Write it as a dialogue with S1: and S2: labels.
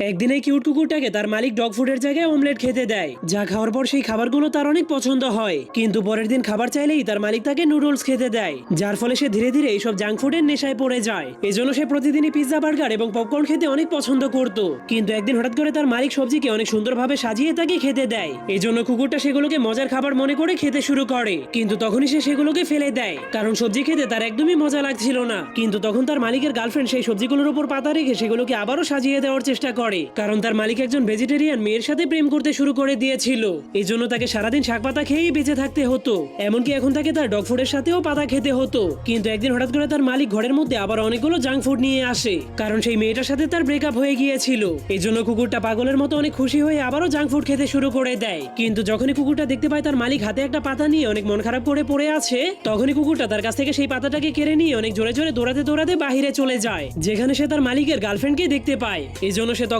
S1: একদিন এই কিউট কুকুরটাকে তার মালিক ডগ ফুডের জায়গায় অমলেট খেতে দেয়, যা খাওয়ার পর সেই খাবারগুলো তার অনেক পছন্দ হয়। কিন্তু পরের দিন খাবার চাইলেই তার মালিক তাকে নুডলস খেতে দেয়, যার ফলে সে ধীরে ধীরে এইসব জাঙ্ক ফুডের নেশায় পড়ে যায়। এজন্য সে প্রতিদিনই পিৎজা, বার্গার এবং পপকর্ন খেতে অনেক পছন্দ করত। কিন্তু একদিন হঠাৎ করে তার মালিক সবজিকে অনেক সুন্দরভাবে সাজিয়ে তাকে খেতে দেয়। এজন্য কুকুরটা সেগুলোকে মজার খাবার মনে করে খেতে শুরু করে। কিন্তু তখনই সে সেগুলোকে ফেলে দেয়, কারণ সবজি খেতে তার একদমই মজা লাগছিল না। কিন্তু তখন তার মালিকের গার্লফ্রেন্ড সেই সবজিগুলোর উপর পাতা রেখে সেগুলোকে আবারও সাজিয়ে দেওয়ার চেষ্টা করে, কারণ তার মালিক একজন ভেজিটেরিয়ান মেয়ের সাথে প্রেম করতে শুরু করে দিয়েছিল। এই জন্য তাকে সারাদিন শাক পাতা খেয়েই বেঁচে থাকতে হতো। এমনকি এখন তাকে তার ডগ ফুডের সাথেও পাতা খেতে হতো। কিন্তু একদিন হঠাৎ করে তার মালিক ঘরের মধ্যে আবার অনেকগুলো জাঙ্ক ফুড নিয়ে আসে, কারণ সেই মেয়েটার সাথে তার ব্রেকআপ হয়ে গিয়েছিল। এই জন্য কুকুরটা পাগলের মতো অনেক খুশি হয়ে আবারও জাঙ্ক ফুড খেতে শুরু করে দেয়। কিন্তু যখনই কুকুরটা দেখতে পায় তার মালিক হাতে একটা পাতা নিয়ে অনেক মন খারাপ করে পড়ে আছে, তখনই কুকুরটা তার কাছ থেকে সেই পাতাটাকে কেড়ে নিয়ে অনেক জোরে জোরে দৌড়াতে দৌড়াতে বাহিরে চলে যায়, যেখানে সে তার মালিকের গার্লফ্রেন্ডকে দেখতে পায়। এই জন্য সে